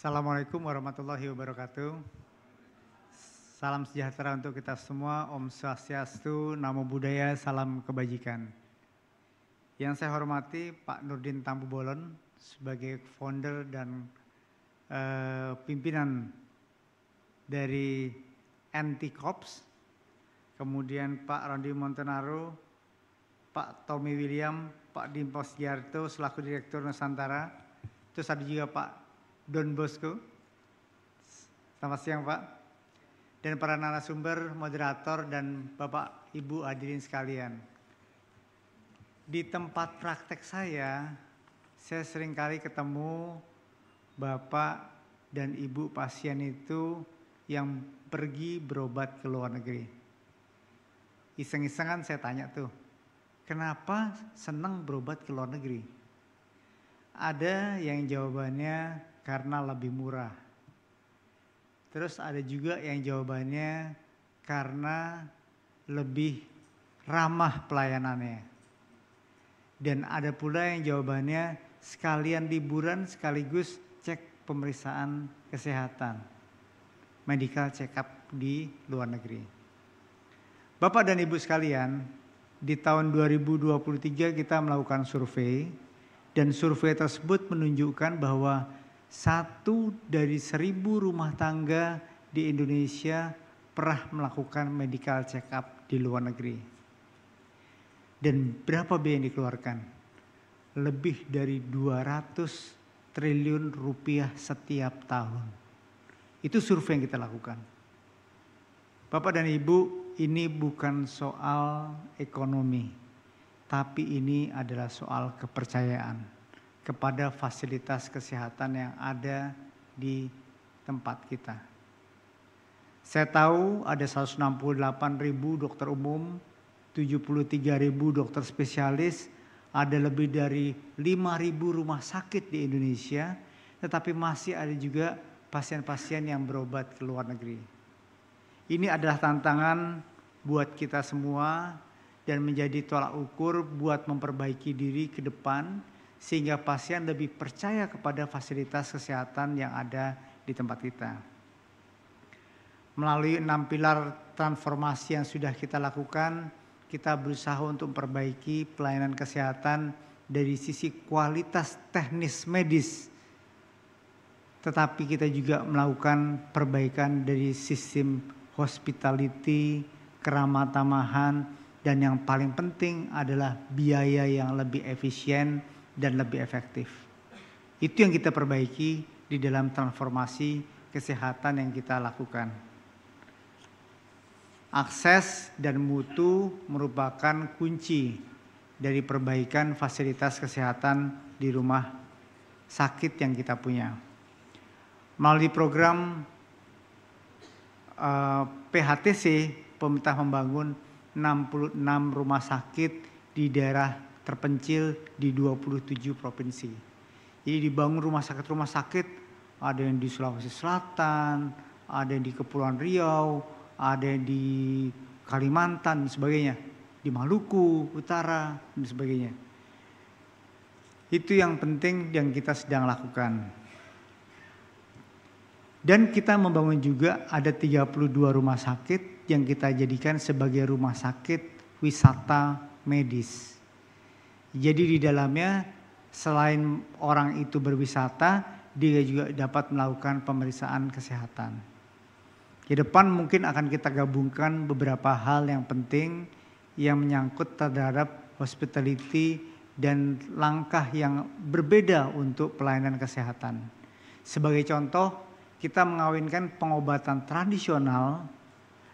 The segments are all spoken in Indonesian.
Assalamualaikum warahmatullahi wabarakatuh. Salam sejahtera untuk kita semua. Om Swastiastu, Namo Buddhaya, salam kebajikan. Yang saya hormati Pak Nurdin Tambubolon sebagai founder dan pimpinan dari Anti-Corps. Kemudian Pak Rondi Montanaro, Pak Tommy William, Pak Dimpo Sgiarto selaku Direktur Nusantara. Terus ada juga Pak Don Bosco. Selamat siang Pak. Dan para narasumber, moderator, dan Bapak Ibu hadirin sekalian. Di tempat praktek saya seringkali ketemu Bapak dan Ibu pasien itu yang pergi berobat ke luar negeri. Iseng-isengan saya tanya tuh, kenapa senang berobat ke luar negeri? Ada yang jawabannya karena lebih murah. Terus ada juga yang jawabannya karena lebih ramah pelayanannya. Dan ada pula yang jawabannya sekalian liburan sekaligus cek pemeriksaan kesehatan. Medical check up di luar negeri. Bapak dan Ibu sekalian, di tahun 2023 kita melakukan survei. Dan survei tersebut menunjukkan bahwa 1 dari 1.000 rumah tangga di Indonesia pernah melakukan medical check up di luar negeri. Dan berapa biaya yang dikeluarkan? Lebih dari 200 triliun rupiah setiap tahun. Itu survei yang kita lakukan. Bapak dan Ibu, ini bukan soal ekonomi, tapi ini adalah soal kepercayaan kepada fasilitas kesehatan yang ada di tempat kita. Saya tahu ada 168.000 dokter umum, 73.000 dokter spesialis, ada lebih dari 5.000 rumah sakit di Indonesia, tetapi masih ada juga pasien-pasien yang berobat ke luar negeri. Ini adalah tantangan buat kita semua dan menjadi tolak ukur buat memperbaiki diri ke depan, sehingga pasien lebih percaya kepada fasilitas kesehatan yang ada di tempat kita. Melalui 6 pilar transformasi yang sudah kita lakukan, kita berusaha untuk memperbaiki pelayanan kesehatan dari sisi kualitas teknis medis. Tetapi kita juga melakukan perbaikan dari sistem hospitality, keramah tamahan, dan yang paling penting adalah biaya yang lebih efisien dan lebih efektif. Itu yang kita perbaiki di dalam transformasi kesehatan yang kita lakukan. Akses dan mutu merupakan kunci dari perbaikan fasilitas kesehatan di rumah sakit yang kita punya. Melalui program PHTC, pemerintah membangun 66 rumah sakit di daerah terpencil di 27 provinsi. Jadi dibangun rumah sakit, ada yang di Sulawesi Selatan, ada yang di Kepulauan Riau, ada yang di Kalimantan dan sebagainya, di Maluku Utara dan sebagainya. Itu yang penting yang kita sedang lakukan. Dan kita membangun juga ada 32 rumah sakit yang kita jadikan sebagai rumah sakit wisata medis. Jadi di dalamnya selain orang itu berwisata, dia juga dapat melakukan pemeriksaan kesehatan. Ke depan mungkin akan kita gabungkan beberapa hal yang penting yang menyangkut terhadap hospitality dan langkah yang berbeda untuk pelayanan kesehatan. Sebagai contoh, kita mengawinkan pengobatan tradisional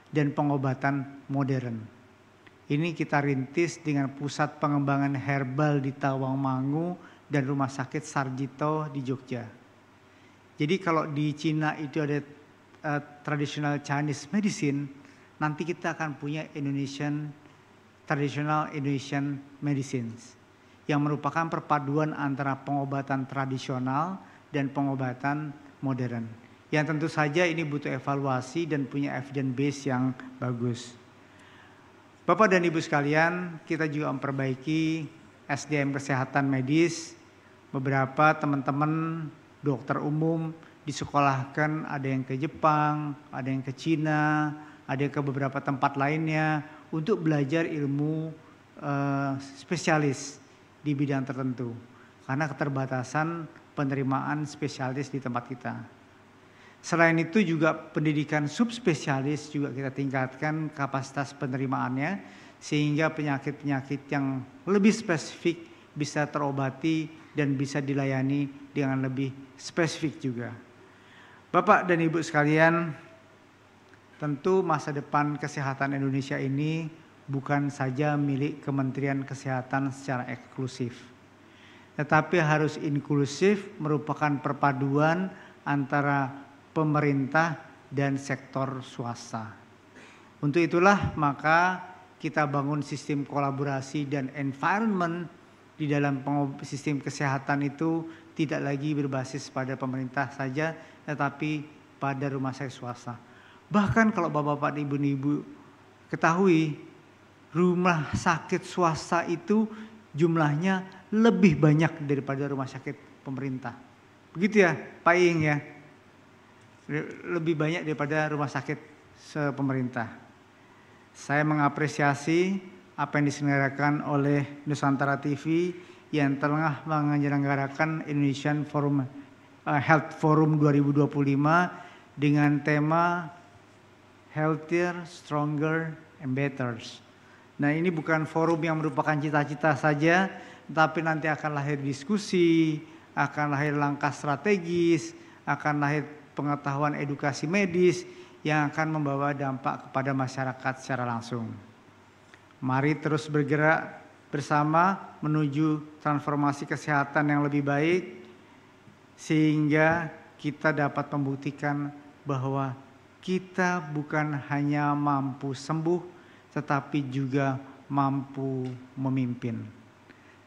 dan pengobatan modern. Ini kita rintis dengan pusat pengembangan herbal di Tawangmangu dan Rumah Sakit Sarjito di Jogja. Jadi kalau di Cina itu ada traditional Chinese medicine, nanti kita akan punya traditional Indonesian medicines yang merupakan perpaduan antara pengobatan tradisional dan pengobatan modern. Yang tentu saja ini butuh evaluasi dan punya evidence base yang bagus. Bapak dan Ibu sekalian, kita juga memperbaiki SDM kesehatan medis. Beberapa teman-teman dokter umum disekolahkan, ada yang ke Jepang, ada yang ke Cina, ada yang ke beberapa tempat lainnya untuk belajar ilmu spesialis di bidang tertentu karena keterbatasan penerimaan spesialis di tempat kita. Selain itu juga pendidikan subspesialis juga kita tingkatkan kapasitas penerimaannya sehingga penyakit-penyakit yang lebih spesifik bisa terobati dan bisa dilayani dengan lebih spesifik juga. Bapak dan Ibu sekalian, tentu masa depan kesehatan Indonesia ini bukan saja milik Kementerian Kesehatan secara eksklusif, tetapi harus inklusif, merupakan perpaduan antara pemerintah dan sektor swasta. Untuk itulah maka kita bangun sistem kolaborasi dan environment di dalam sistem kesehatan itu tidak lagi berbasis pada pemerintah saja, tetapi pada rumah sakit swasta. Bahkan kalau bapak-bapak dan ibu-ibu ketahui, rumah sakit swasta itu jumlahnya lebih banyak daripada rumah sakit pemerintah. Begitu ya Pak Iing ya? Lebih banyak daripada rumah sakit pemerintah. Saya mengapresiasi apa yang diselenggarakan oleh Nusantara TV yang telah menyelenggarakan Indonesian Forum Health Forum 2025 dengan tema Healthier, Stronger, and Better. Nah, ini bukan forum yang merupakan cita-cita saja, tapi nanti akan lahir diskusi, akan lahir langkah strategis, akan lahir pengetahuan edukasi medis yang akan membawa dampak kepada masyarakat secara langsung. Mari terus bergerak bersama menuju transformasi kesehatan yang lebih baik sehingga kita dapat membuktikan bahwa kita bukan hanya mampu sembuh tetapi juga mampu memimpin.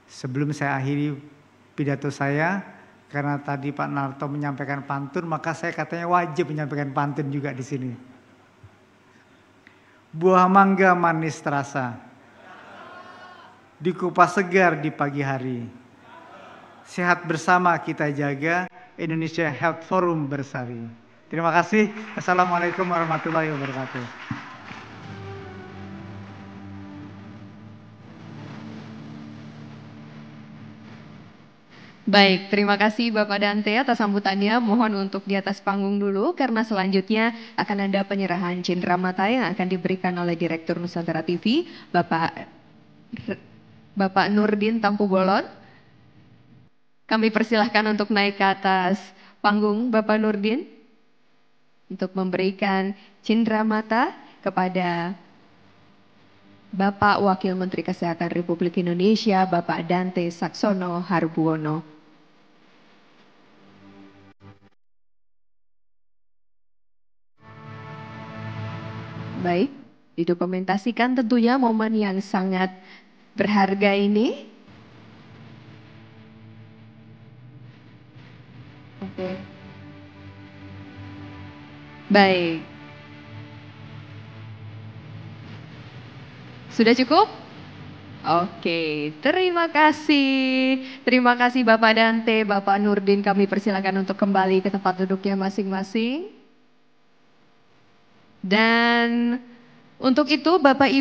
Sebelum saya akhiri pidato saya, karena tadi Pak Narto menyampaikan pantun, maka saya katanya wajib menyampaikan pantun juga di sini. Buah mangga manis terasa, dikupas segar di pagi hari. Sehat bersama kita jaga, Indonesia Health Forum bersari. Terima kasih. Assalamualaikum warahmatullahi wabarakatuh. Baik, terima kasih Bapak Dante atas sambutannya. Mohon untuk di atas panggung dulu karena selanjutnya akan ada penyerahan cenderamata yang akan diberikan oleh Direktur Nusantara TV, Bapak Nurdin Tampu Bolon. Kami persilahkan untuk naik ke atas panggung Bapak Nurdin untuk memberikan cenderamata kepada Bapak Wakil Menteri Kesehatan Republik Indonesia, Bapak Dante Saxono Harbuono. Baik, didokumentasikan tentunya momen yang sangat berharga ini. Oke. Baik. Sudah cukup? Oke, terima kasih. Terima kasih Bapak Dante, Bapak Nurdin. Kami persilakan untuk kembali ke tempat duduknya masing-masing. Dan untuk itu Bapak Ibu